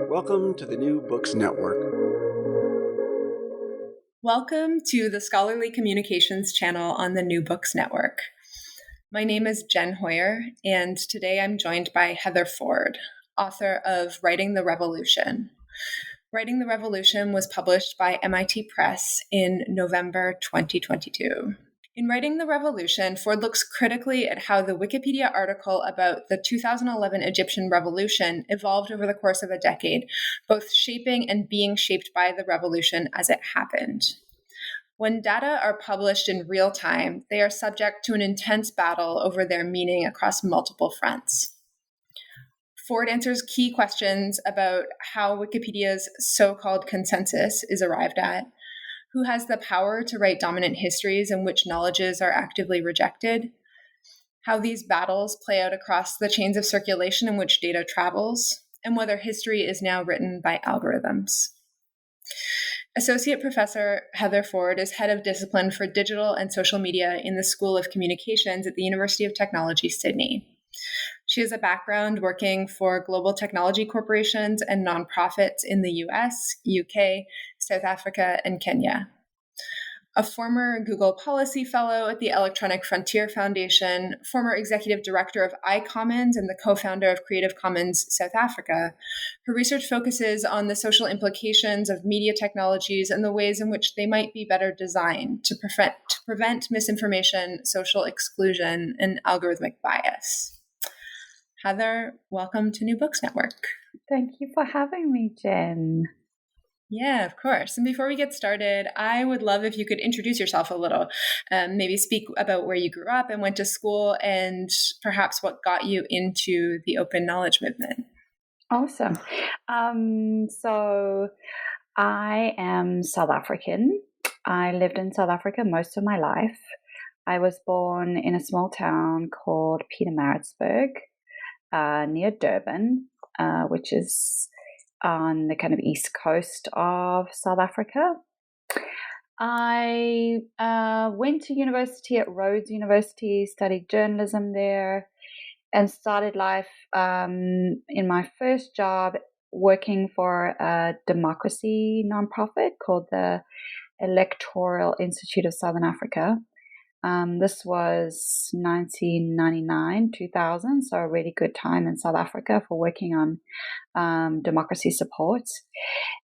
Welcome to the New Books Network. Welcome to the Scholarly Communications channel on the New Books Network. My name is Jen Hoyer, and today I'm joined by Heather Ford, author of Writing the Revolution. Writing the Revolution was published by MIT Press in November 2022. In Writing the Revolution, Ford looks critically at how the Wikipedia article about the 2011 Egyptian revolution evolved over the course of a decade, both shaping and being shaped by the revolution as it happened. When data are published in real time, they are subject to an intense battle over their meaning across multiple fronts. Ford answers key questions about how Wikipedia's so-called consensus is arrived at, who has the power to write dominant histories and which knowledges are actively rejected, how these battles play out across the chains of circulation in which data travels, and whether history is now written by algorithms. Associate Professor Heather Ford is Head of Discipline for Digital and Social Media in the School of Communications at the University of Technology, Sydney. She has a background working for global technology corporations and nonprofits in the US, UK, South Africa, and Kenya. A former Google Policy Fellow at the Electronic Frontier Foundation, former Executive Director of iCommons and the co-founder of Creative Commons South Africa, her research focuses on the social implications of media technologies and the ways in which they might be better designed to prevent misinformation, social exclusion, and algorithmic bias. Heather, welcome to New Books Network. Thank you for having me, Jen. Yeah, of course. And before we get started, I would love if you could introduce yourself a little, maybe speak about where you grew up and went to school, and perhaps what got you into the open knowledge movement. Awesome. So I am South African. I lived in South Africa most of my life. I was born in a small town called Pietermaritzburg, near Durban, which is on the kind of east coast of South Africa. I went to university at Rhodes University, studied journalism there, and started life in my first job working for a democracy nonprofit called the Electoral Institute of Southern Africa. This was 1999, 2000, so a really good time in South Africa for working on democracy support.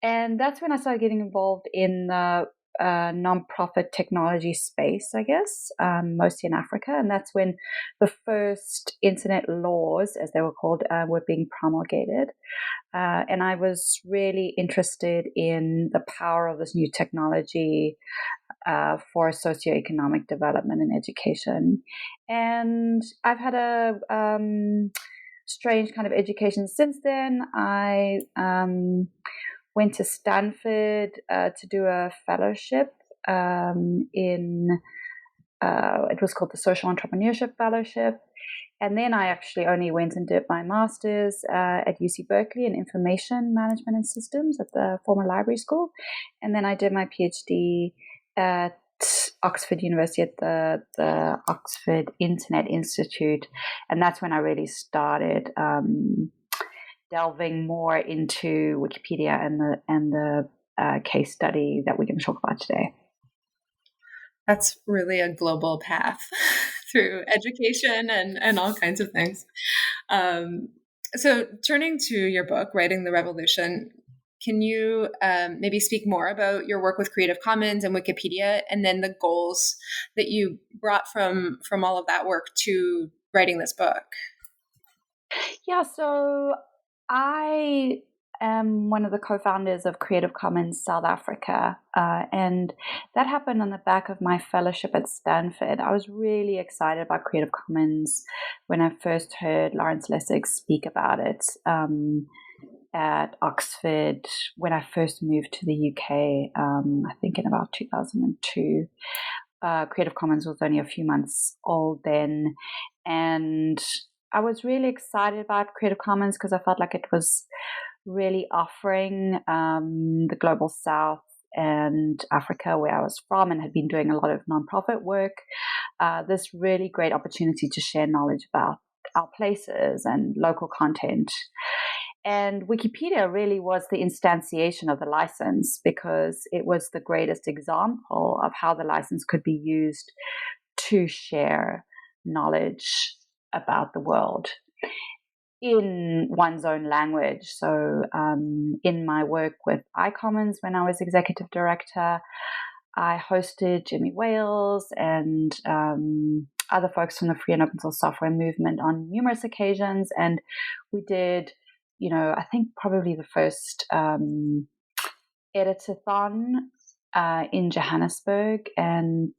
And that's when I started getting involved in the nonprofit technology space, I guess, mostly in Africa. And that's when the first internet laws, as they were called, were being promulgated. And I was really interested in the power of this new technology for socioeconomic development and education. And I've had a strange kind of education since then. I went to Stanford to do a fellowship in, it was called the Social Entrepreneurship Fellowship. And then I actually only went and did my master's at UC Berkeley in Information Management and Systems at the former library school. And then I did my PhD at Oxford University at the Oxford Internet Institute. And that's when I really started delving more into Wikipedia and the case study that we're going to talk about today. That's really a global path through education and all kinds of things. So turning to your book, Writing the Revolution, can you maybe speak more about your work with Creative Commons and Wikipedia, and then the goals that you brought from all of that work to writing this book? Yeah, so I am one of the co-founders of Creative Commons South Africa, and that happened on the back of my fellowship at Stanford. I was really excited about Creative Commons when I first heard Lawrence Lessig speak about it at Oxford when I first moved to the UK, I think in about 2002. Creative Commons was only a few months old then, and I was really excited about Creative Commons because I felt like it was really offering the Global South and Africa, where I was from and had been doing a lot of nonprofit work, this really great opportunity to share knowledge about our places and local content. And Wikipedia really was the instantiation of the license, because it was the greatest example of how the license could be used to share knowledge about the world in one's own language. So in my work with iCommons, when I was executive director, I hosted Jimmy Wales and other folks from the free and open source software movement on numerous occasions. And we did, I think probably the first editathon in Johannesburg, and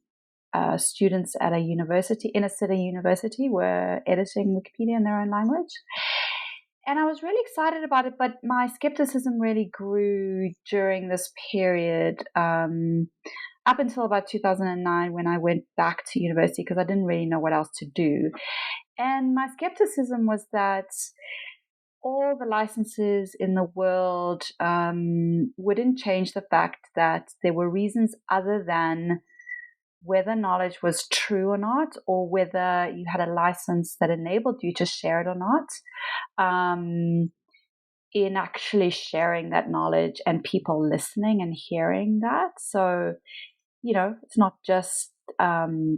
students at a university, inner city university, were editing Wikipedia in their own language. And I was really excited about it, but my skepticism really grew during this period, up until about 2009, when I went back to university because I didn't really know what else to do. And my skepticism was that all the licenses in the world wouldn't change the fact that there were reasons other than whether knowledge was true or not, or whether you had a license that enabled you to share it or not, in actually sharing that knowledge and people listening and hearing that. So, it's not just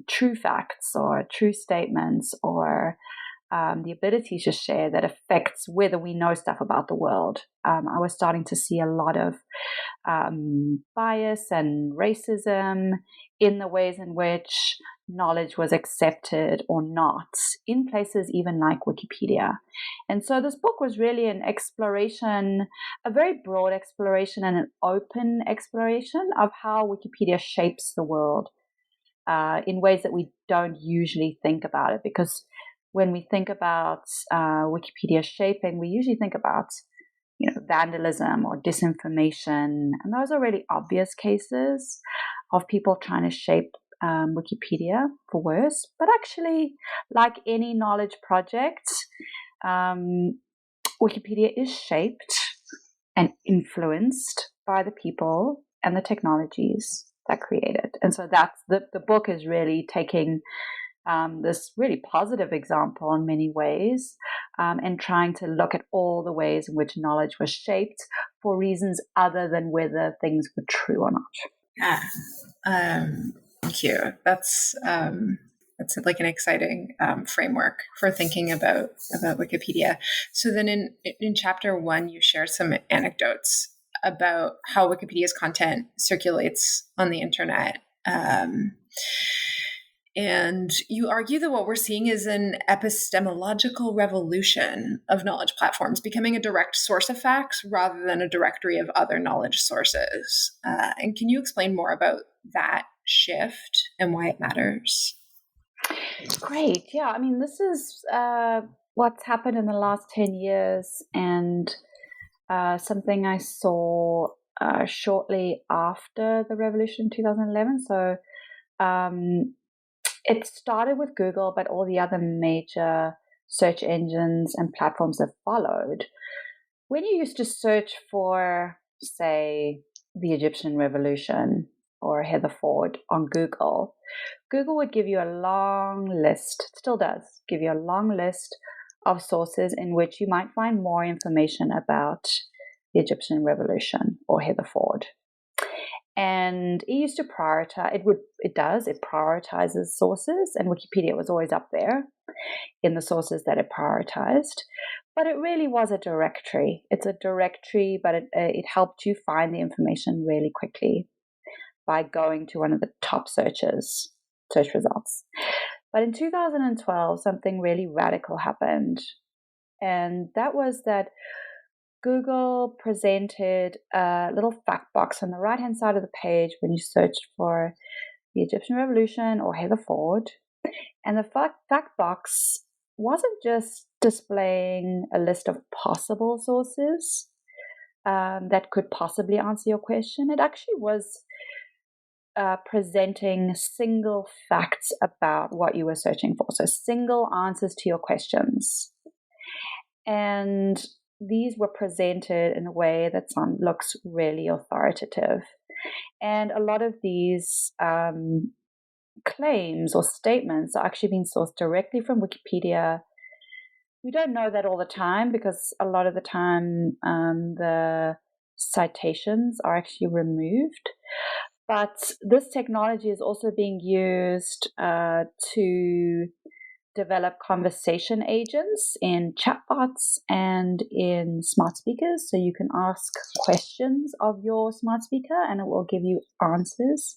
true facts or true statements or the ability to share that affects whether we know stuff about the world. I was starting to see a lot of bias and racism in the ways in which knowledge was accepted or not in places even like Wikipedia. And so this book was really an exploration, a very broad exploration and an open exploration of how Wikipedia shapes the world in ways that we don't usually think about it. Because when we think about Wikipedia shaping, we usually think about vandalism or disinformation, and those are really obvious cases of people trying to shape Wikipedia for worse. But actually, like any knowledge project, Wikipedia is shaped and influenced by the people and the technologies that create it. And so that's the book is really taking this really positive example in many ways, and trying to look at all the ways in which knowledge was shaped for reasons other than whether things were true or not. Yeah, thank you. That's like an exciting framework for thinking about Wikipedia. So then, in chapter 1, you share some anecdotes about how Wikipedia's content circulates on the internet. And you argue that what we're seeing is an epistemological revolution of knowledge platforms, becoming a direct source of facts rather than a directory of other knowledge sources. And can you explain more about that shift and why it matters? Great. Yeah. I mean, this is what's happened in the last 10 years, and something I saw shortly after the revolution in 2011. So it started with Google, but all the other major search engines and platforms have followed. When you used to search for, say, the Egyptian Revolution or Heather Ford on Google, Google would give you a long list, still does, give you a long list of sources in which you might find more information about the Egyptian Revolution or Heather Ford. And it used to prioritize, it prioritizes sources, and Wikipedia was always up there in the sources that it prioritized. But it really was a directory. It's a directory, but it helped you find the information really quickly by going to one of the top search results. But in 2012, something really radical happened. And that was that Google presented a little fact box on the right-hand side of the page when you searched for the Egyptian Revolution or Heather Ford. And the fact box wasn't just displaying a list of possible sources that could possibly answer your question. It actually was presenting single facts about what you were searching for. So single answers to your questions. And these were presented in a way that looks really authoritative. And a lot of these claims or statements are actually being sourced directly from Wikipedia, We don't know that all the time because a lot of the time the citations are actually removed. But this technology is also being used to develop conversation agents in chatbots and in smart speakers. So you can ask questions of your smart speaker and it will give you answers.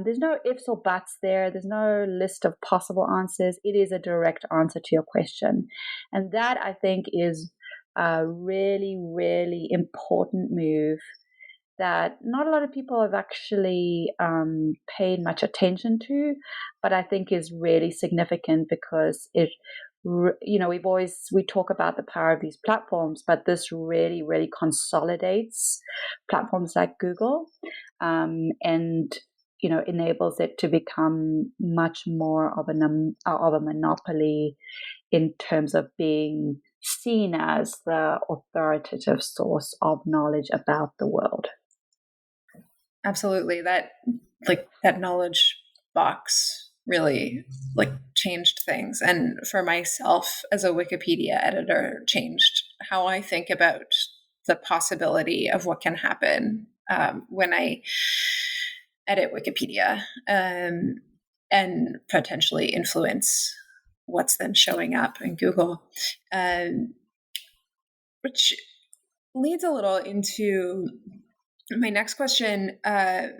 There's no ifs or buts there. There's no list of possible answers. It is a direct answer to your question. And that, I think, is a really, really important move that not a lot of people have actually paid much attention to, but I think is really significant because it, we talk about the power of these platforms, but this really, really consolidates platforms like Google, and enables it to become much more of a monopoly in terms of being seen as the authoritative source of knowledge about the world. Absolutely. That knowledge box really changed things. And for myself as a Wikipedia editor, changed how I think about the possibility of what can happen when I edit Wikipedia, and potentially influence what's then showing up in Google, which leads a little into my next question.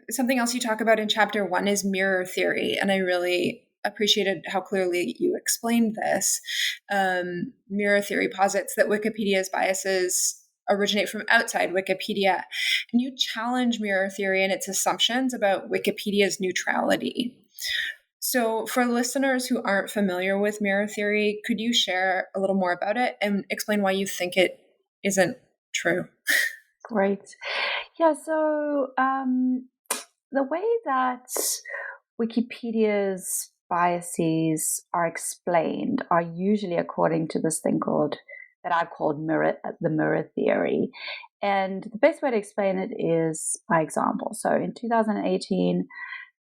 Something else you talk about in chapter 1 is mirror theory, and I really appreciated how clearly you explained this. Mirror theory posits that Wikipedia's biases originate from outside Wikipedia, and you challenge mirror theory and its assumptions about Wikipedia's neutrality. So for listeners who aren't familiar with mirror theory, could you share a little more about it and explain why you think it isn't true? Great. Yeah, so the way that Wikipedia's biases are explained are usually according to this thing that I've called the mirror theory. And the best way to explain it is by example. So in 2018,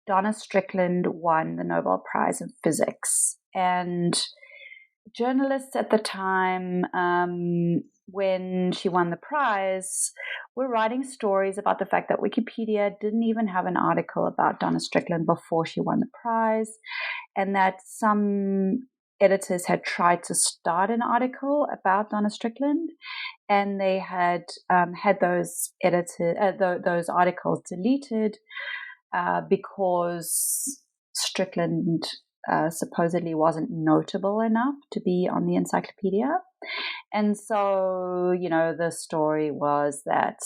Donna Strickland won the Nobel Prize in Physics. And journalists at the time, when she won the prize, were writing stories about the fact that Wikipedia didn't even have an article about Donna Strickland before she won the prize, and that some editors had tried to start an article about Donna Strickland, and they had had those articles deleted because Strickland supposedly wasn't notable enough to be on the encyclopedia. And so, the story was that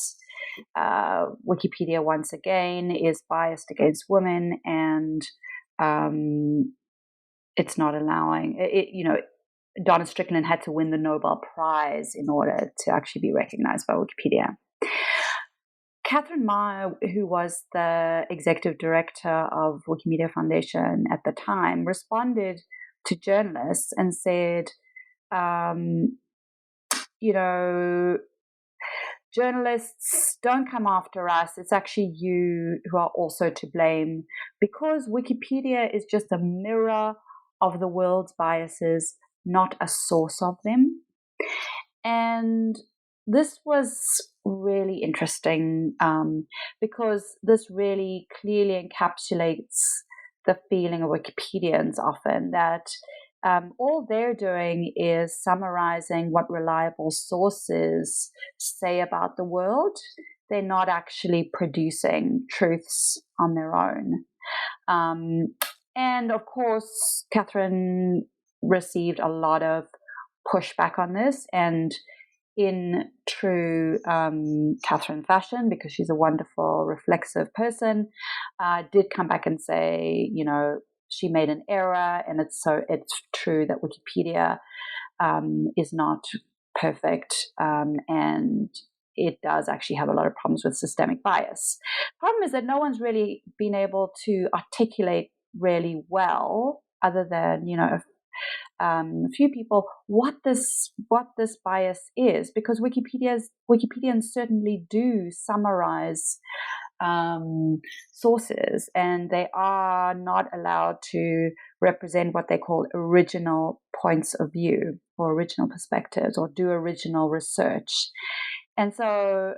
Wikipedia, once again, is biased against women, and it's not allowing it. Donna Strickland had to win the Nobel Prize in order to actually be recognized by Wikipedia. Catherine Ma, who was the executive director of Wikimedia Foundation at the time, responded to journalists and said, journalists, don't come after us. It's actually you who are also to blame, because Wikipedia is just a mirror of the world's biases, not a source of them. And this was really interesting because this really clearly encapsulates the feeling of Wikipedians often, that all they're doing is summarizing what reliable sources say about the world. They're not actually producing truths on their own. And of course, Catherine received a lot of pushback on this, and in true Catherine fashion, because she's a wonderful, reflexive person, did come back and say, she made an error, and it's true that Wikipedia is not perfect, and it does actually have a lot of problems with systemic bias. Problem is that no one's really been able to articulate really well, other than a few people, what this bias is, because Wikipedians certainly do summarize sources, and they are not allowed to represent what they call original points of view, for original perspectives or do original research. And so,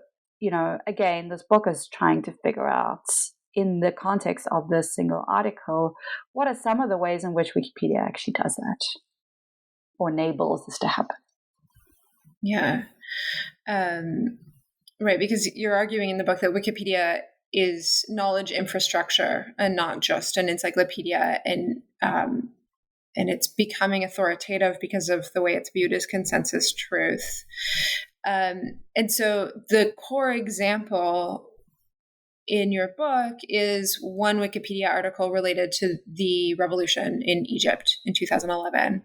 again, this book is trying to figure out, in the context of this single article, what are some of the ways in which Wikipedia actually does that or enables this to happen. Yeah. Right, because you're arguing in the book that Wikipedia is knowledge infrastructure and not just an encyclopedia, and it's becoming authoritative because of the way it's viewed as consensus truth. And so the core example in your book is one Wikipedia article related to the revolution in Egypt in 2011.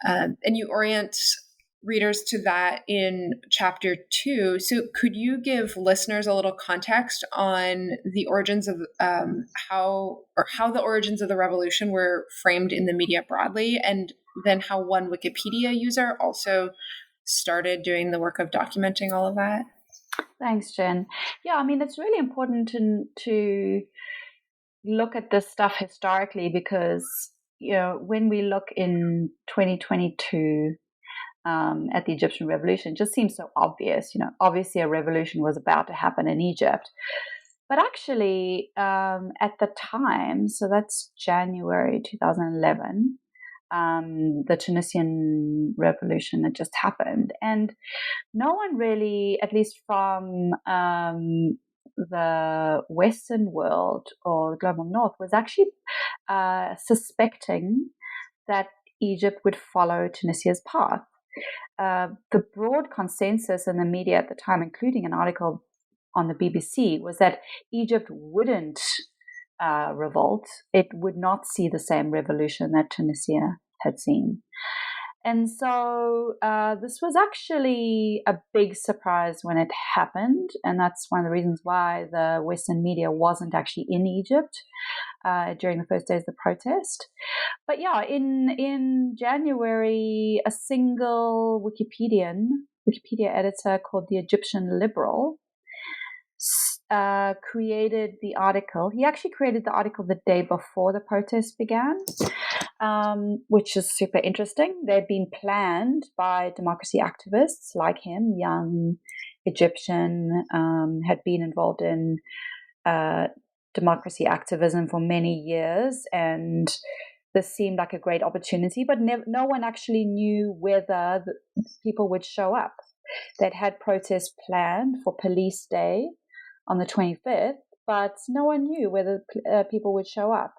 And you orient readers to that in chapter 2. So could you give listeners a little context on the origins of how the origins of the revolution were framed in the media broadly, and then how one Wikipedia user also started doing the work of documenting all of that? Thanks, Jen. Yeah, I mean, it's really important to look at this stuff historically because, when we look in 2022 at the Egyptian revolution, it just seems so obvious. Obviously a revolution was about to happen in Egypt. But actually, at the time, so that's January 2011, the Tunisian revolution had just happened. And no one really, at least from the Western world or the global North, was actually suspecting that Egypt would follow Tunisia's path. The broad consensus in the media at the time, including an article on the BBC, was that Egypt wouldn't revolt. It would not see the same revolution that Tunisia had seen. And so this was actually a big surprise when it happened. And that's one of the reasons why the Western media wasn't actually in Egypt during the first days of the protest. But yeah, in January, a single Wikipedia editor called the Egyptian Liberal created the article. He actually created the article the day before the protest began, which is super interesting. They'd been planned by democracy activists like him, young Egyptian, had been involved in democracy activism for many years, and this seemed like a great opportunity, but no one actually knew whether the people would show up. They'd had protests planned for Police Day on the 25th, but no one knew whether people would show up.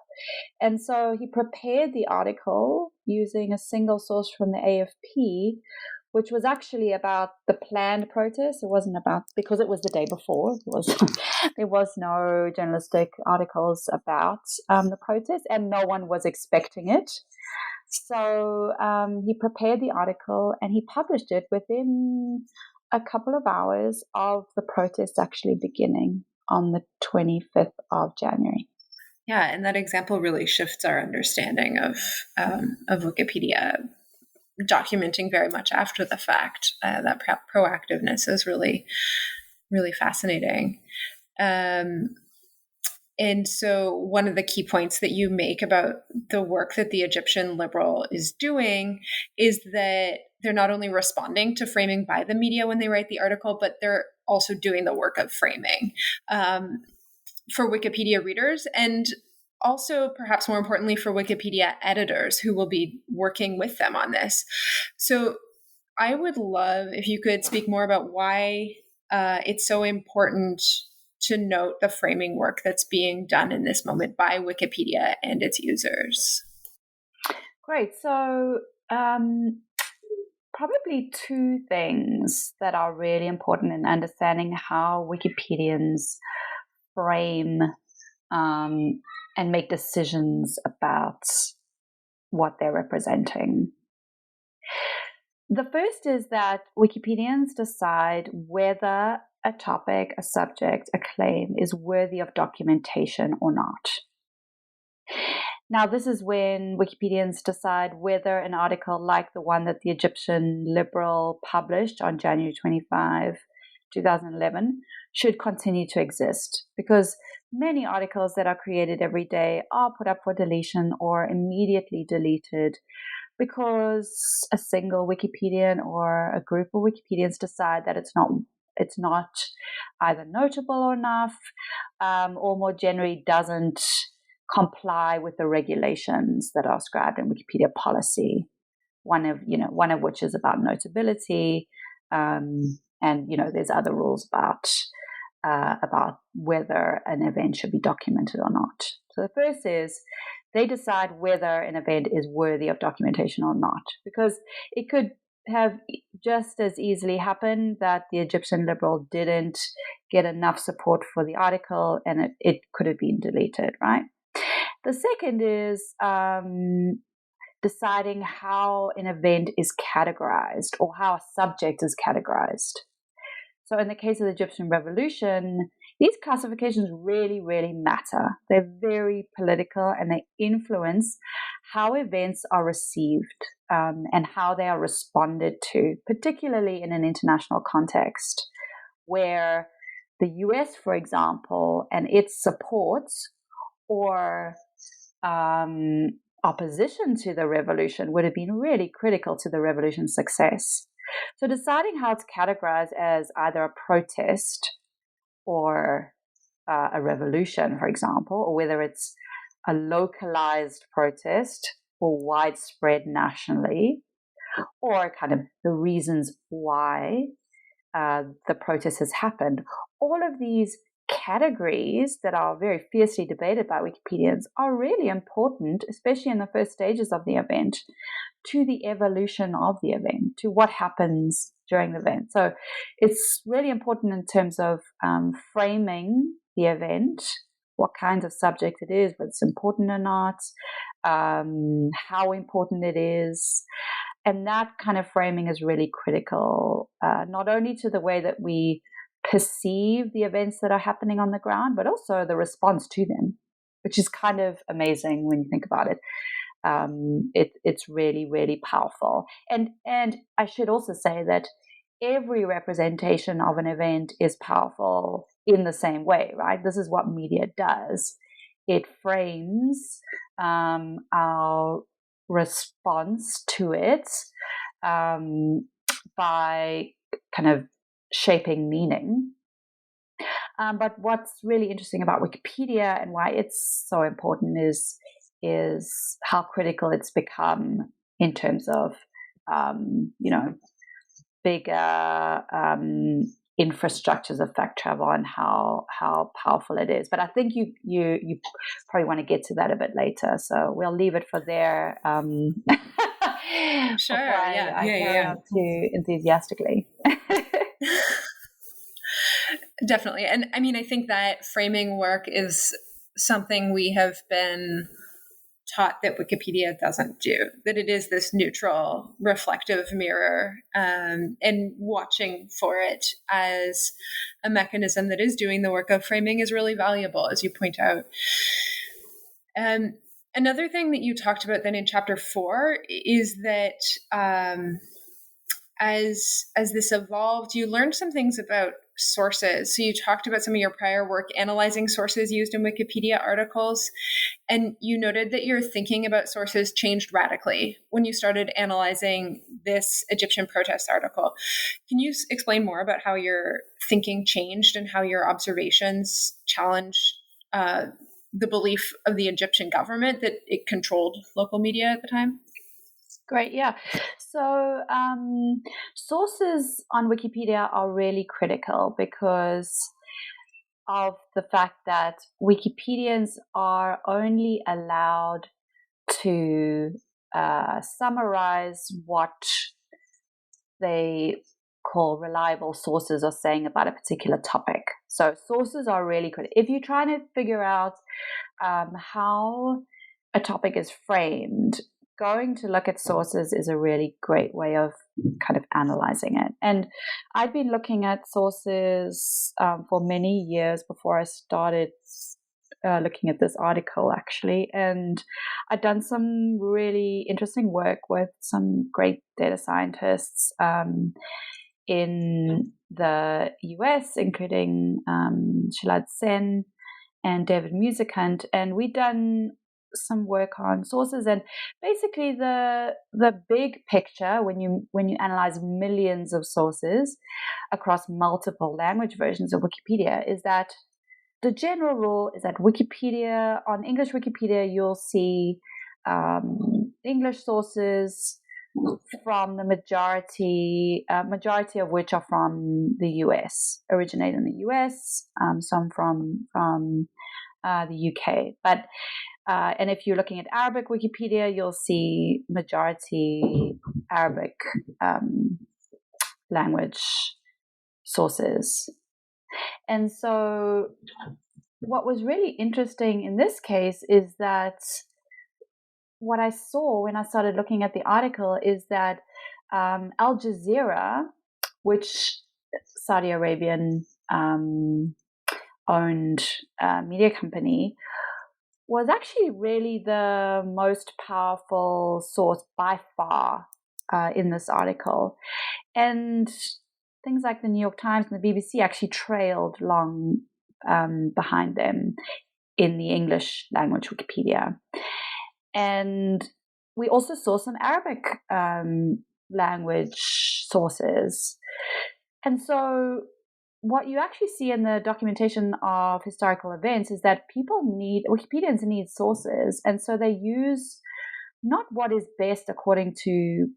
And so he prepared the article using a single source from the AFP, which was actually about the planned protest. It wasn't about, because it was the day before, there was no journalistic articles about the protest, and no one was expecting it. So he prepared the article and he published it within a couple of hours of the protest actually beginning on the 25th of January. Yeah, and that example really shifts our understanding of Wikipedia documenting very much after the fact. That proactiveness is really, really fascinating. And so one of the key points that you make about the work that the Egyptian Liberal is doing is that they're not only responding to framing by the media when they write the article, but they're also doing the work of framing for Wikipedia readers, and also, perhaps more importantly, for Wikipedia editors who will be working with them on this. So I would love if you could speak more about why it's so important to note the framing work that's being done in this moment by Wikipedia and its users. Great. So probably two things that are really important in understanding how Wikipedians frame and make decisions about what they're representing. The first is that Wikipedians decide whether a topic, a subject, a claim is worthy of documentation or not. Now, this is when Wikipedians decide whether an article like the one that the Egyptian Liberal published on January 25, 2011, should continue to exist, because many articles that are created every day are put up for deletion or immediately deleted because a single Wikipedian or a group of Wikipedians decide that it's not either notable enough, or more generally doesn't comply with the regulations that are described in Wikipedia policy. One of which is about notability, and there's other rules about whether an event should be documented or not. So the first is they decide whether an event is worthy of documentation or not, because it could have just as easily happened that the Egyptian Liberal didn't get enough support for the article and it could have been deleted, right? The second is deciding how an event is categorized or how a subject is categorized. So in the case of the Egyptian Revolution, these classifications really, really matter. They're very political and they influence how events are received and how they are responded to, particularly in an international context where the US, for example, and its support or opposition to the revolution would have been really critical to the revolution's success. So deciding how it's categorized as either a protest or a revolution, for example, or whether it's a localized protest or widespread nationally, or kind of the reasons why the protest has happened. All of these categories that are very fiercely debated by Wikipedians are really important, especially in the first stages of the event, to the evolution of the event, to what happens during the event. So it's really important in terms of framing the event, what kinds of subject it is, whether it's important or not, how important it is. And that kind of framing is really critical, not only to the way that we perceive the events that are happening on the ground, but also the response to them, which is kind of amazing when you think about it. It's really, really powerful. And I should also say that every representation of an event is powerful in the same way, right? This is what media does. It frames our response to it by kind of shaping meaning. But what's really interesting about Wikipedia and why it's so important is how critical it's become in terms of bigger infrastructures of fact travel and how powerful it is. But I think you probably want to get to that a bit later, so we'll leave it for there. Sure. I carry on too enthusiastically. Definitely. And I mean, I think that framing work is something we have been taught that Wikipedia doesn't do, that it is this neutral, reflective mirror, and watching for it as a mechanism that is doing the work of framing is really valuable, as you point out. Another thing that you talked about then in chapter 4 is that as this evolved, you learned some things about sources. So you talked about some of your prior work analyzing sources used in Wikipedia articles, and you noted that your thinking about sources changed radically when you started analyzing this Egyptian protest article. Can you explain more about how your thinking changed and how your observations challenged the belief of the Egyptian government that it controlled local media at the time? Great, yeah. So sources on Wikipedia are really critical because of the fact that Wikipedians are only allowed to summarize what they call reliable sources are saying about a particular topic. So sources are really critical. If you're trying to figure out how a topic is framed, going to look at sources is a really great way of kind of analyzing it. And I've been looking at sources for many years before I started looking at this article, actually. And I've done some really interesting work with some great data scientists in the US, including Shilad Sen and David Musicant. And we've done some work on sources, and basically the big picture when you analyze millions of sources across multiple language versions of Wikipedia is that the general rule is that on English Wikipedia, you'll see English sources from the majority of which are from the US, originate in the US, some from the UK. But and if you're looking at Arabic Wikipedia, you'll see majority Arabic language sources. And so what was really interesting in this case is that what I saw when I started looking at the article is that Al Jazeera, which Saudi Arabian owned media company, was actually really the most powerful source by far in this article. And things like the New York Times and the BBC actually trailed long behind them in the English language Wikipedia. And we also saw some Arabic language sources. And so what you actually see in the documentation of historical events is that Wikipedians need sources. And so they use not what is best according to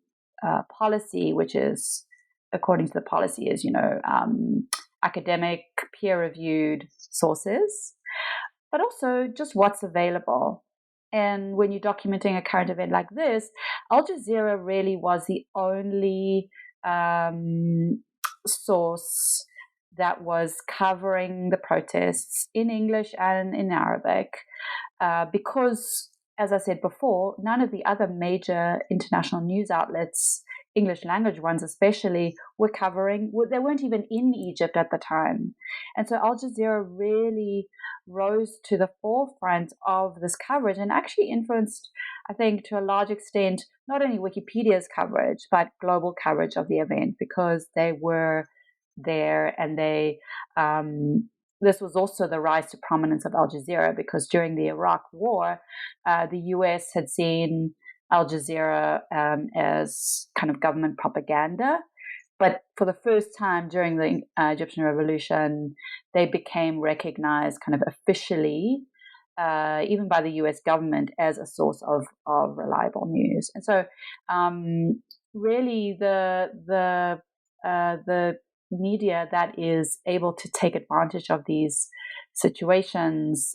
policy, which is according to the policy is, academic, peer-reviewed sources, but also just what's available. And when you're documenting a current event like this, Al Jazeera really was the only source that was covering the protests in English and in Arabic, because, as I said before, none of the other major international news outlets, English language ones especially, were covering. They weren't even in Egypt at the time. And so Al Jazeera really rose to the forefront of this coverage and actually influenced, I think, to a large extent, not only Wikipedia's coverage, but global coverage of the event, because they were there. And this was also the rise to prominence of Al Jazeera, because during the Iraq War, the US had seen Al Jazeera as kind of government propaganda. But for the first time during the Egyptian Revolution, they became recognized kind of officially, even by the US government, as a source of reliable news. And so really the media that is able to take advantage of these situations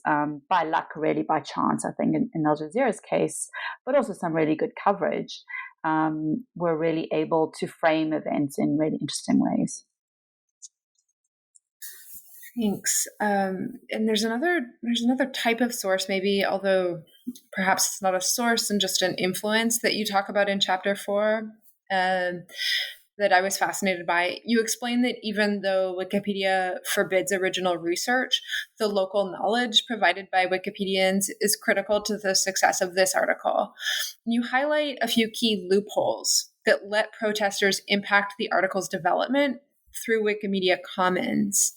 by luck, really by chance, I think in Al Jazeera's case, but also some really good coverage, were really able to frame events in really interesting ways. Thanks. And there's another type of source, maybe, although perhaps it's not a source and just an influence, that you talk about in chapter 4. That I was fascinated by. You explain that even though Wikipedia forbids original research, the local knowledge provided by Wikipedians is critical to the success of this article. You highlight a few key loopholes that let protesters impact the article's development through Wikimedia Commons.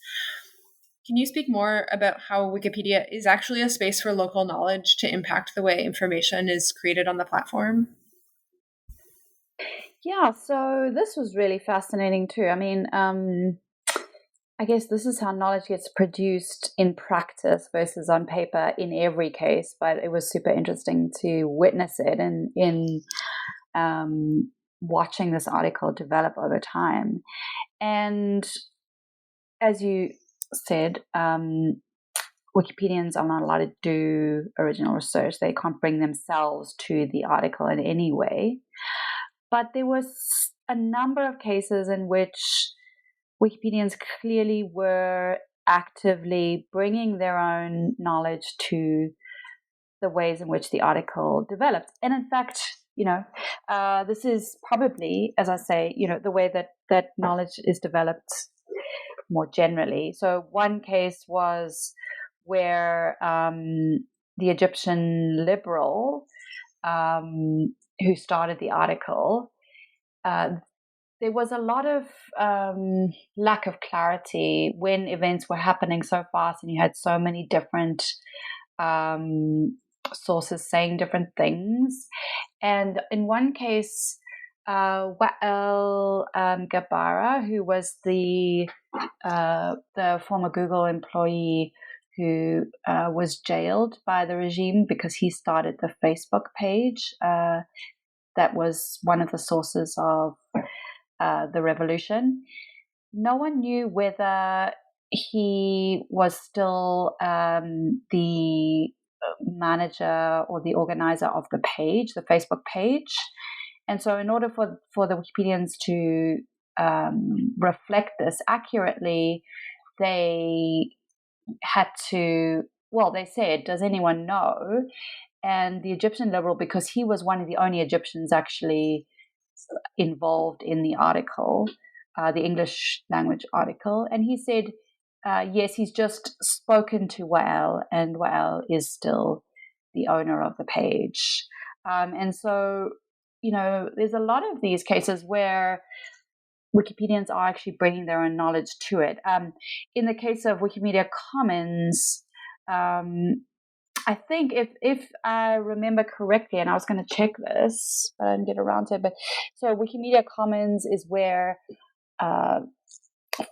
Can you speak more about how Wikipedia is actually a space for local knowledge to impact the way information is created on the platform? Yeah, so this was really fascinating too. I mean, I guess this is how knowledge gets produced in practice versus on paper in every case, but it was super interesting to witness it in watching this article develop over time. And as you said, Wikipedians are not allowed to do original research. They can't bring themselves to the article in any way. But there was a number of cases in which Wikipedians clearly were actively bringing their own knowledge to the ways in which the article developed. And in fact, this is probably, as I say, the way that knowledge is developed more generally. So one case was where the Egyptian liberal who started the article, there was a lot of lack of clarity when events were happening so fast and you had so many different sources saying different things. And in one case, Wael Gabara, who was the former Google employee who was jailed by the regime because he started the Facebook page that was one of the sources of the revolution. No one knew whether he was still the manager or the organizer of the page, the Facebook page. And so in order for the Wikipedians to reflect this accurately, they had to, they said, does anyone know? And the Egyptian liberal, because he was one of the only Egyptians actually involved in the article, the English language article, and he said, yes, he's just spoken to Wael, and Wael is still the owner of the page. And so, there's a lot of these cases where Wikipedians are actually bringing their own knowledge to it. In the case of Wikimedia Commons, I think if I remember correctly, and I was going to check this, but I didn't get around to it. But so Wikimedia Commons is where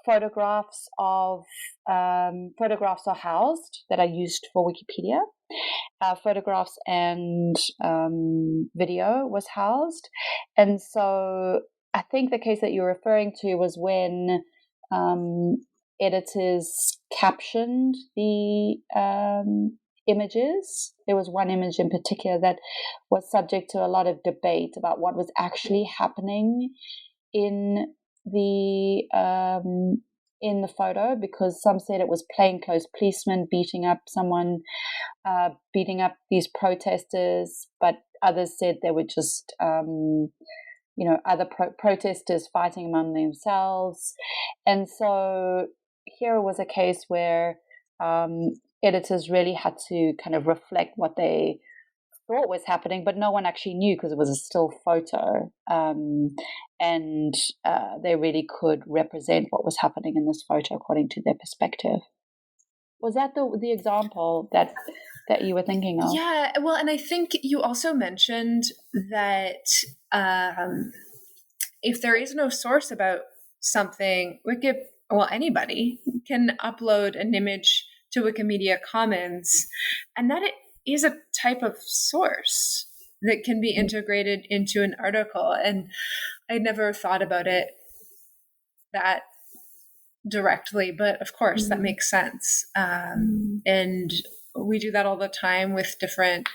photographs are housed that are used for Wikipedia. Photographs and video was housed, and so I think the case that you're referring to was when editors captioned the images. There was one image in particular that was subject to a lot of debate about what was actually happening in the photo, because some said it was plainclothes policemen beating up someone, beating up these protesters, but others said they were just other protesters fighting among themselves. And so here was a case where editors really had to kind of reflect what they thought was happening, but no one actually knew because it was a still photo, and they really could represent what was happening in this photo according to their perspective. Was that the example that you were thinking of? Yeah, well, and I think you also mentioned that if there is no source about something, anybody can upload an image to Wikimedia Commons, and that it is a type of source that can be integrated into an article. And I never thought about it that directly, but of course that makes sense. And we do that all the time with different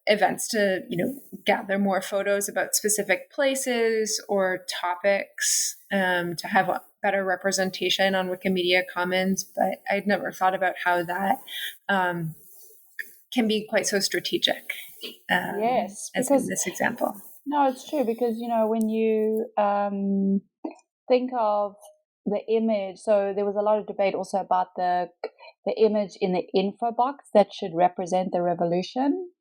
events to, gather more photos about specific places or topics to have a better representation on Wikimedia Commons. But I'd never thought about how that can be quite so strategic. Yes, as in this example. No, it's true, because, when you think of the image, so there was a lot of debate also about the image in the info box that should represent the revolution.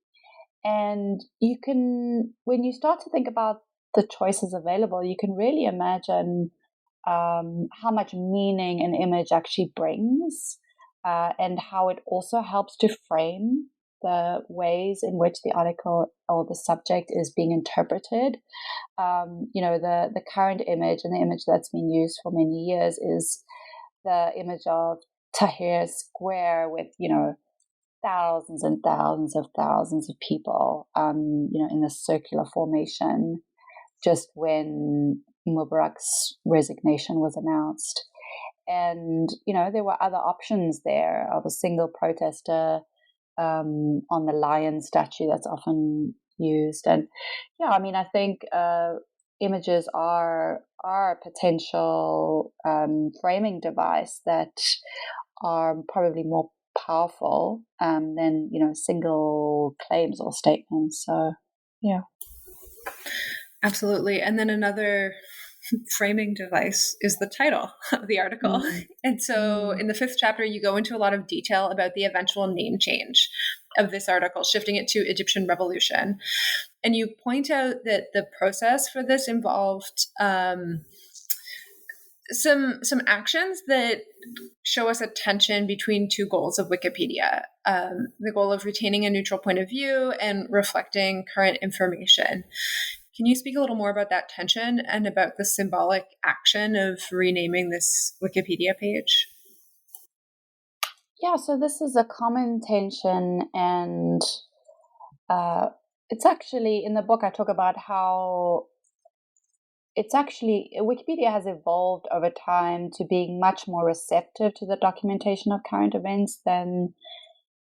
And you can, when you start to think about the choices available, you can really imagine how much meaning an image actually brings, and how it also helps to frame the ways in which the article or the subject is being interpreted. The current image, and the image that's been used for many years, is the image of Tahrir Square with, thousands and thousands of people, in a circular formation, just when Mubarak's resignation was announced. And, there were other options there of a single protester on the lion statue that's often used. And I think images are a potential framing device that are probably more powerful than single claims or statements. So absolutely. And then another framing device is the title of the article. And so in the 5th chapter, you go into a lot of detail about the eventual name change of this article, shifting it to Egyptian Revolution. And you point out that the process for this involved some actions that show us a tension between two goals of Wikipedia, the goal of retaining a neutral point of view and reflecting current information. Can you speak a little more about that tension and about the symbolic action of renaming this Wikipedia page? Yeah, so this is a common tension, and it's actually in the book I talk about how it's actually Wikipedia has evolved over time to being much more receptive to the documentation of current events than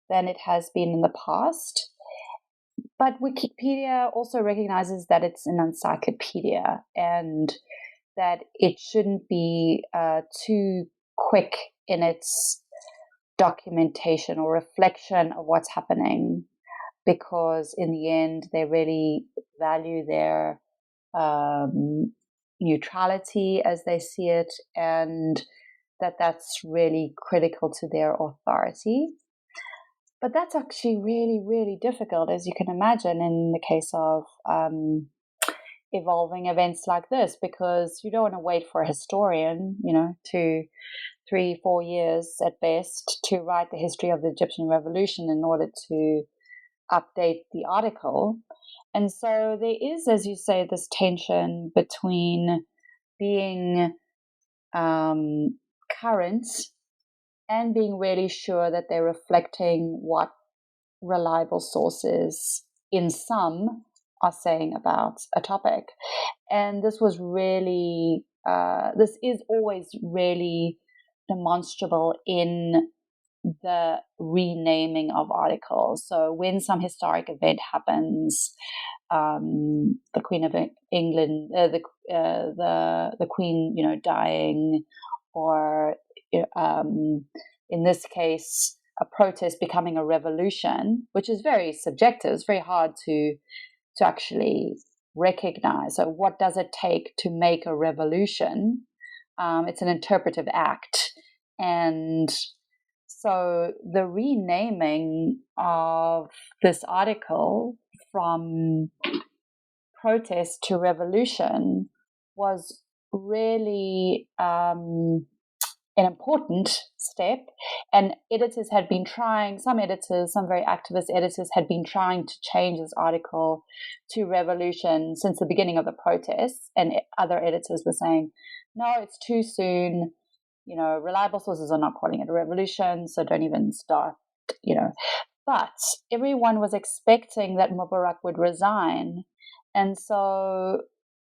it has been in the past. But Wikipedia also recognizes that it's an encyclopedia and that it shouldn't be too quick in its documentation or reflection of what's happening, because in the end they really value their neutrality as they see it, and that's really critical to their authority. But that's actually really, really difficult, as you can imagine, in the case of evolving events like this, because you don't want to wait for a historian, 2, 3, 4 years at best to write the history of the Egyptian Revolution in order to update the article. And so there is, as you say, this tension between being current and being really sure that they're reflecting what reliable sources in some are saying about a topic. And this was really, this is always really demonstrable in the renaming of articles. So when some historic event happens, the Queen of England, the Queen, dying, or in this case, a protest becoming a revolution, which is very subjective. It's very hard to actually recognize. So what does it take to make a revolution? It's an interpretive act. And so the renaming of this article from protest to revolution was really an important step. And editors had been trying, some very activist editors had been trying to change this article to revolution since the beginning of the protests. And other editors were saying, no, it's too soon. Reliable sources are not calling it a revolution, so don't even start, But everyone was expecting that Mubarak would resign. And so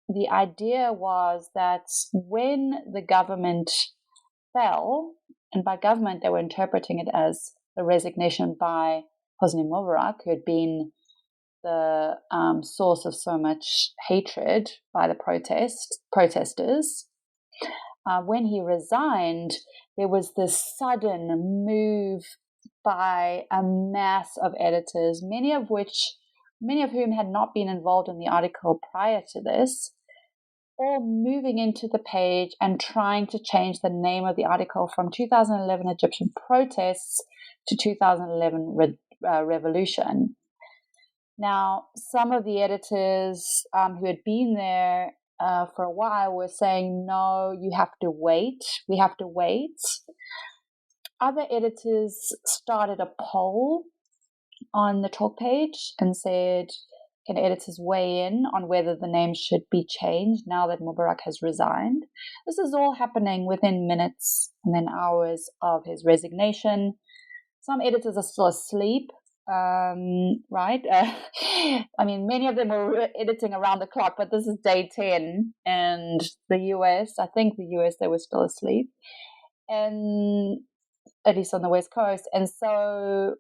the idea was that when the government fell, and by government they were interpreting it as the resignation by Hosni Mubarak, who had been the source of so much hatred by the protesters. When he resigned, there was this sudden move by a mass of editors, many of whom had not been involved in the article prior to this, all moving into the page and trying to change the name of the article from 2011 Egyptian protests to 2011 revolution. Now, some of the editors who had been there for a while were saying, no, you have to wait. We have to wait. Other editors started a poll on the talk page and said, can editors weigh in on whether the name should be changed now that Mubarak has resigned? This is all happening within minutes and then hours of his resignation. Some editors are still asleep. Right? Many of them were editing around the clock, but this is day 10, and the US, they were still asleep, and at least on the West Coast. And so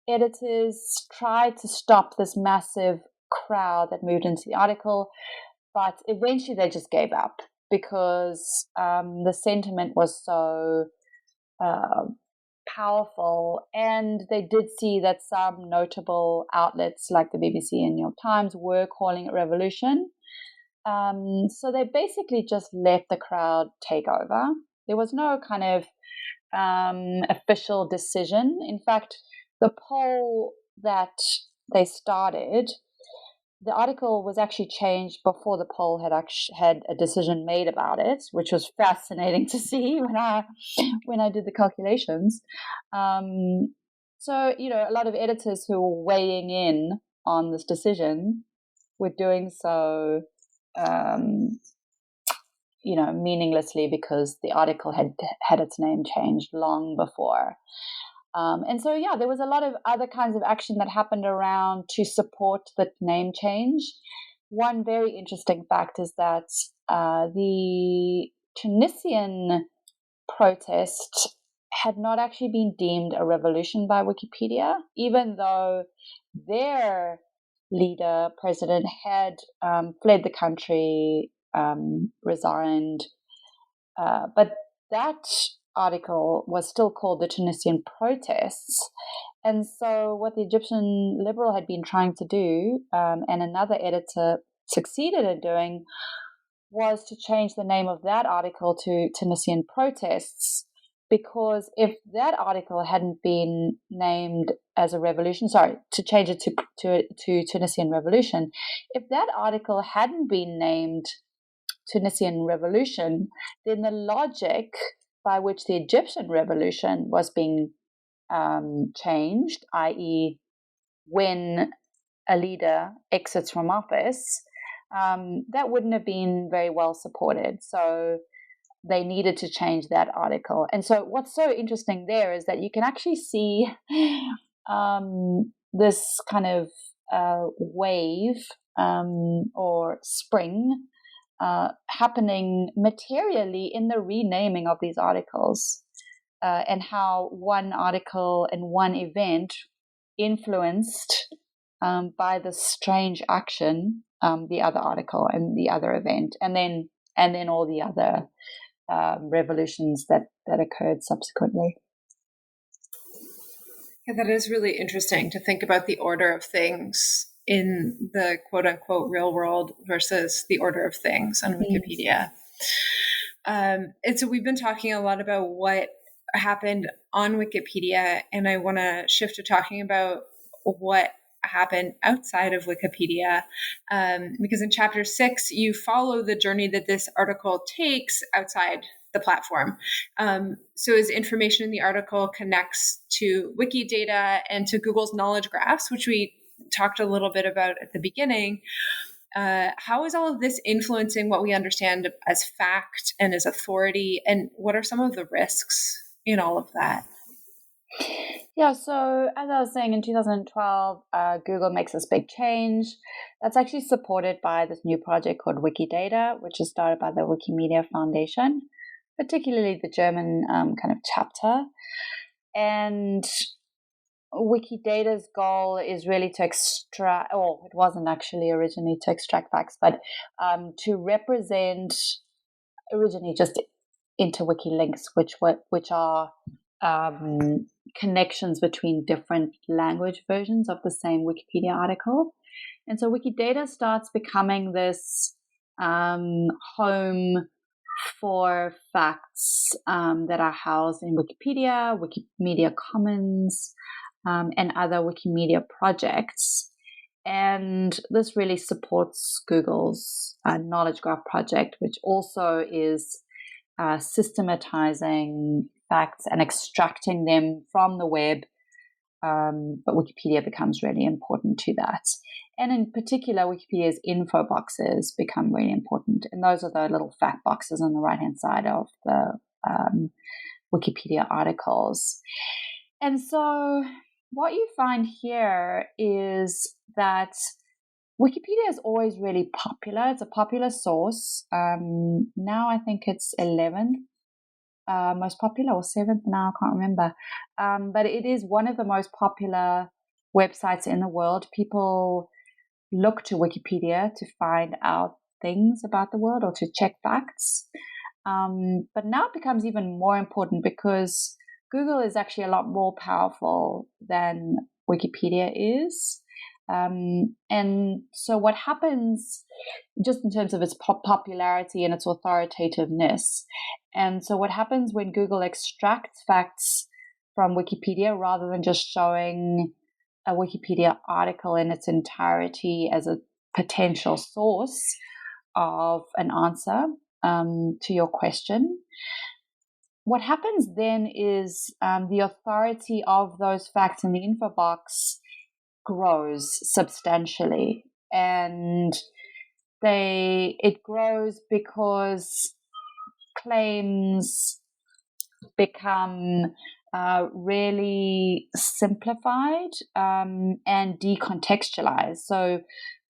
editors tried to stop this massive crowd that moved into the article, but eventually they just gave up because the sentiment was so powerful, and they did see that some notable outlets like the BBC and New York Times were calling it revolution. So they basically just let the crowd take over. There was no kind of official decision. In fact, the poll that they started the article was actually changed before the poll had a decision made about it, which was fascinating to see when I did the calculations. So, a lot of editors who were weighing in on this decision were doing so, meaninglessly, because the article had its name changed long before. And so, there was a lot of other kinds of action that happened around to support the name change. One very interesting fact is that the Tunisian protest had not actually been deemed a revolution by Wikipedia, even though their leader, president, had fled the country, resigned. But that article was still called the Tunisian protests. And so what the Egyptian Liberal had been trying to do, and another editor succeeded in doing, was to change the name of that article to Tunisian protests, because if that article hadn't been named as a revolution, to change it to Tunisian revolution, if that article hadn't been named Tunisian revolution, then the logic by which the Egyptian revolution was being changed, i.e., when a leader exits from office, that wouldn't have been very well supported. So they needed to change that article. And so what's so interesting there is that you can actually see this kind of wave or spring happening materially in the renaming of these articles, and how one article and one event influenced by the strange action, the other article and the other event, and then all the other revolutions that occurred subsequently. Yeah, that is really interesting to think about the order of things in the quote unquote real world versus the order of things on Wikipedia. And so we've been talking a lot about what happened on Wikipedia, and I want to shift to talking about what happened outside of Wikipedia, because in chapter 6, you follow the journey that this article takes outside the platform. So as information in the article connects to Wikidata and to Google's knowledge graphs, which we talked a little bit about at the beginning, how is all of this influencing what we understand as fact and as authority? And what are some of the risks in all of that? Yeah, so as I was saying, in 2012, Google makes this big change. That's actually supported by this new project called Wikidata, which is started by the Wikimedia Foundation, particularly the German kind of chapter. And Wikidata's goal is really to extract, it wasn't actually originally to extract facts, but to represent, originally just into wiki links, which are connections between different language versions of the same Wikipedia article. And so Wikidata starts becoming this home for facts that are housed in Wikipedia, Wikimedia Commons, and other Wikimedia projects. And this really supports Google's Knowledge Graph project, which also is systematizing facts and extracting them from the web. But Wikipedia becomes really important to that. And in particular, Wikipedia's info boxes become really important. And those are the little fact boxes on the right-hand side of the Wikipedia articles. And so what you find here is that Wikipedia is always really popular. It's a popular source. Now I think it's 11th most popular, or 7th now, I can't remember. But it is one of the most popular websites in the world. People look to Wikipedia to find out things about the world or to check facts. But now it becomes even more important because Google is actually a lot more powerful than Wikipedia is. And so what happens, just in terms of its popularity and its authoritativeness, and so what happens when Google extracts facts from Wikipedia rather than just showing a Wikipedia article in its entirety as a potential source of an answer to your question. What happens then is the authority of those facts in the info box grows substantially, and it grows because claims become really simplified and decontextualized. So,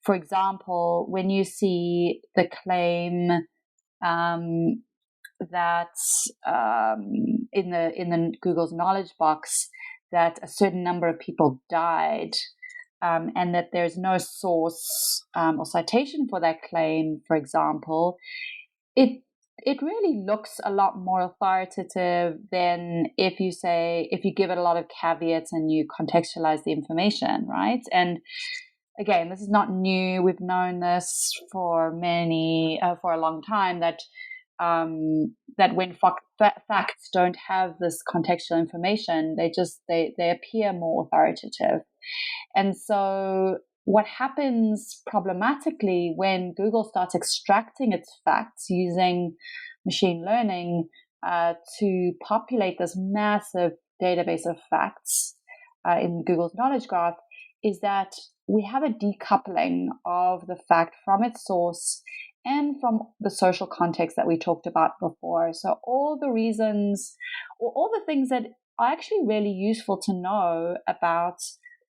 for example, when you see the claim that in the Google's knowledge box that a certain number of people died, and that there's no source or citation for that claim, for example, it really looks a lot more authoritative than if you give it a lot of caveats and you contextualize the information, right? And again, this is not new. We've known this for a long time, that when facts don't have this contextual information, they appear more authoritative. And so what happens problematically when Google starts extracting its facts using machine learning to populate this massive database of facts in Google's knowledge graph is that we have a decoupling of the fact from its source and from the social context that we talked about before. So all the reasons, or all the things that are actually really useful to know about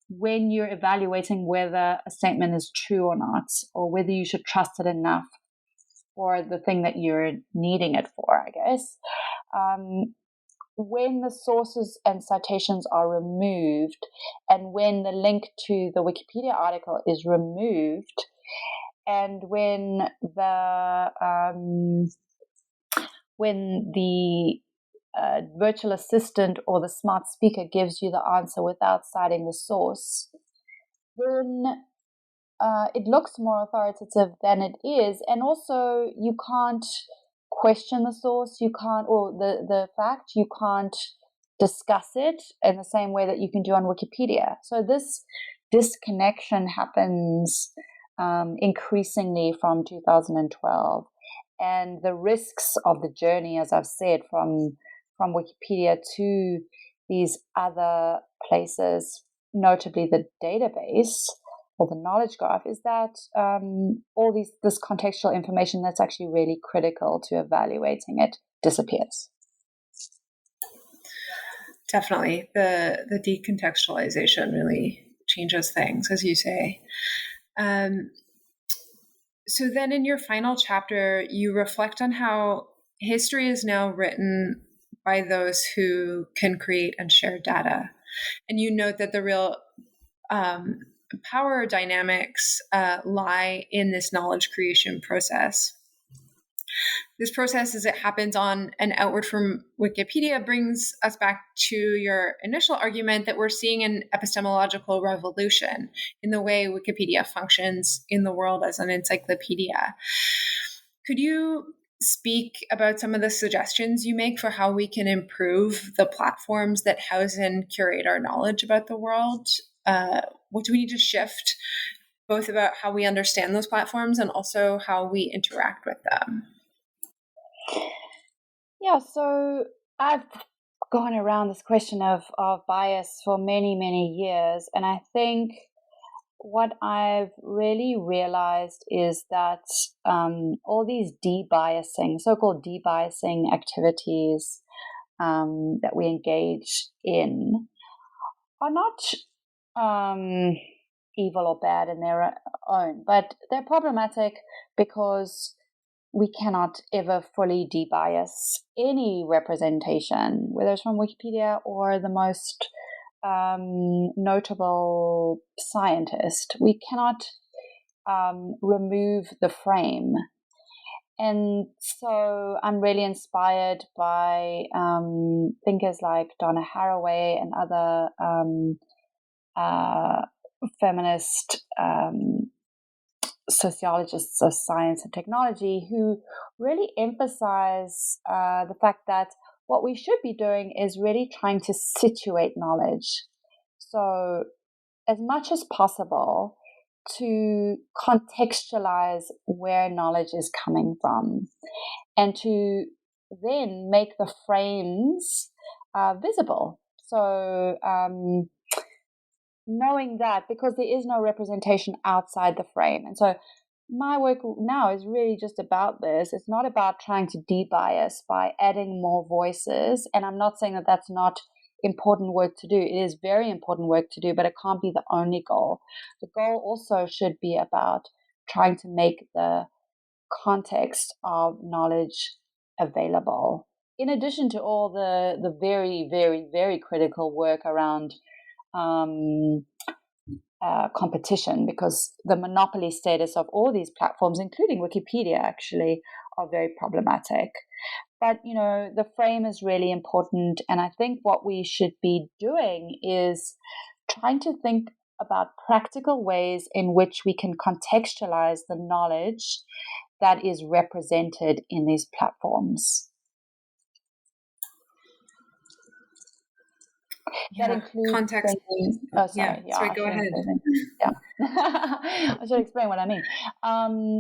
when you're evaluating whether a statement is true or not, or whether you should trust it enough for the thing that you're needing it for, I guess. When the sources and citations are removed, and when the link to the Wikipedia article is removed, and when the virtual assistant or the smart speaker gives you the answer without citing the source, then it looks more authoritative than it is. And also, you can't question the source, or the fact, you can't discuss it in the same way that you can do on Wikipedia. So this disconnection happens increasingly from 2012. And the risks of the journey, as I've said, from Wikipedia to these other places, notably the database or the knowledge graph, is that this contextual information that's actually really critical to evaluating it disappears. Definitely. The decontextualization really changes things, as you say. So then in your final chapter, you reflect on how history is now written by those who can create and share data. And you note that the real power dynamics lie in this knowledge creation process. This process, as it happens on and outward from Wikipedia, brings us back to your initial argument that we're seeing an epistemological revolution in the way Wikipedia functions in the world as an encyclopedia. Could you speak about some of the suggestions you make for how we can improve the platforms that house and curate our knowledge about the world? What do we need to shift, both about how we understand those platforms and also how we interact with them? Yeah, so I've gone around this question of bias for many, many years. And I think what I've really realized is that all these debiasing, so-called debiasing activities that we engage in are not evil or bad in their own, but they're problematic because we cannot ever fully debias any representation, whether it's from Wikipedia or the most notable scientist. We cannot remove the frame. And so I'm really inspired by thinkers like Donna Haraway and other feminist sociologists of science and technology who really emphasize the fact that what we should be doing is really trying to situate knowledge. So as much as possible, to contextualize where knowledge is coming from and to then make the frames visible. So knowing that, because there is no representation outside the frame. And so my work now is really just about this. It's not about trying to de-bias by adding more voices. And I'm not saying that that's not important work to do. It is very important work to do, but it can't be the only goal. The goal also should be about trying to make the context of knowledge available, in addition to all the very, very, very critical work around competition, because the monopoly status of all these platforms, including Wikipedia, actually are very problematic. But, the frame is really important. And I think what we should be doing is trying to think about practical ways in which we can contextualize the knowledge that is represented in these platforms. Yeah, that includes context. Sorry, go ahead. Yeah, I should explain what I mean.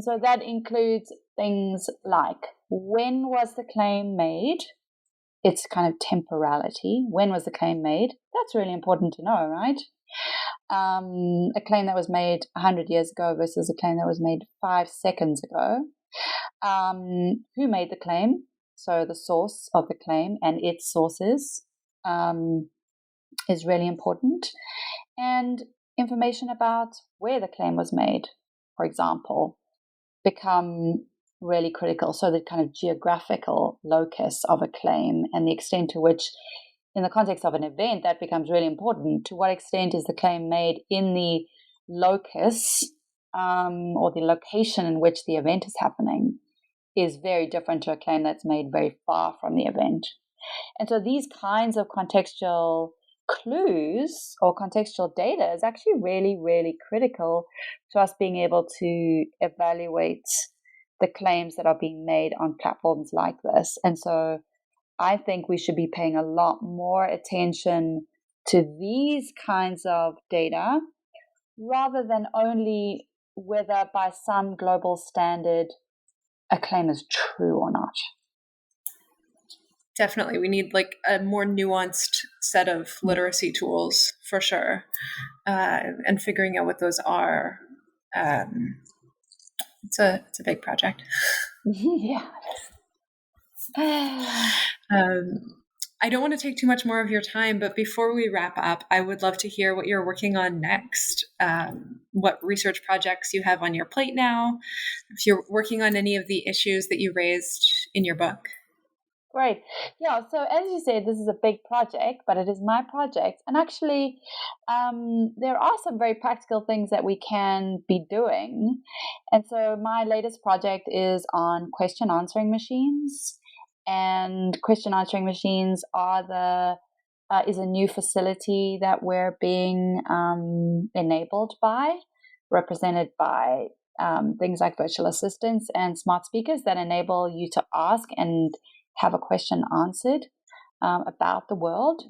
So that includes things like, when was the claim made? It's kind of temporality. When was the claim made? That's really important to know, right? A claim that was made 100 years ago versus a claim that was made 5 seconds ago. Who made the claim? So the source of the claim and its sources is really important. And information about where the claim was made, for example, become really critical. So the kind of geographical locus of a claim and the extent to which, in the context of an event, that becomes really important. To what extent is the claim made in the locus or the location in which the event is happening is very different to a claim that's made very far from the event. And so these kinds of contextual clues or contextual data is actually really, really critical to us being able to evaluate the claims that are being made on platforms like this. And so I think we should be paying a lot more attention to these kinds of data rather than only whether by some global standard a claim is true or not. Definitely. We need like a more nuanced set of literacy tools for sure. And figuring out what those are. It's a big project. Yeah. I don't want to take too much more of your time, but before we wrap up, I would love to hear what you're working on next. What research projects you have on your plate now, if you're working on any of the issues that you raised in your book. Great. Yeah, so as you said, this is a big project, but it is my project. And actually, there are some very practical things that we can be doing. And so my latest project is on question answering machines. And question answering machines is a new facility that we're being enabled by, represented by things like virtual assistants and smart speakers that enable you to ask and have a question answered about the world.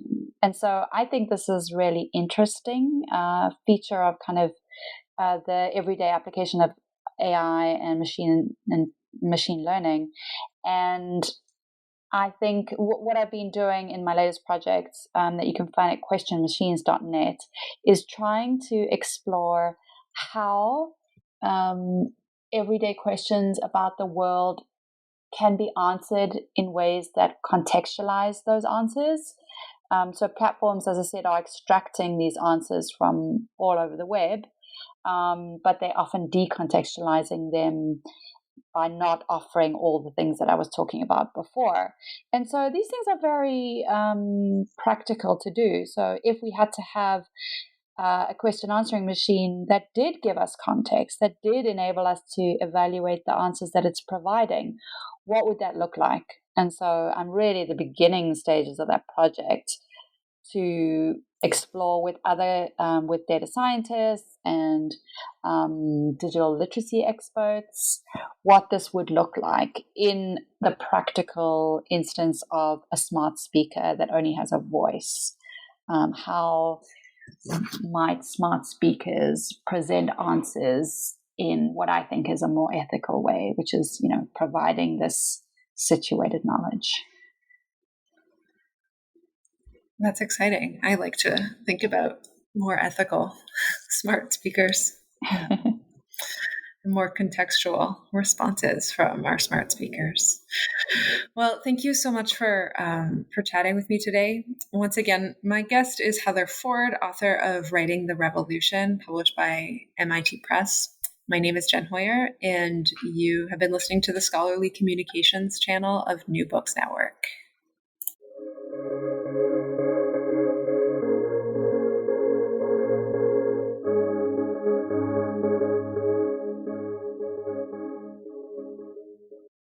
And so I think this is really interesting feature of kind of the everyday application of AI and machine learning. And I think what I've been doing in my latest projects that you can find at questionmachines.net is trying to explore how everyday questions about the world can be answered in ways that contextualize those answers. So platforms, as I said, are extracting these answers from all over the web, but they're often decontextualizing them by not offering all the things that I was talking about before. And so these things are very practical to do. So if we had to have a question answering machine that did give us context, that did enable us to evaluate the answers that it's providing, what would that look like? And so I'm really at the beginning stages of that project to explore with other with data scientists and digital literacy experts what this would look like in the practical instance of a smart speaker that only has a voice. How smart speakers present answers in what I think is a more ethical way, which is, providing this situated knowledge. That's exciting. I like to think about more ethical smart speakers. More contextual responses from our smart speakers. Well, thank you so much for chatting with me today. Once again, my guest is Heather Ford, author of Writing the Revolution, published by MIT Press. My name is Jen Hoyer, and you have been listening to the Scholarly Communications channel of New Books Network.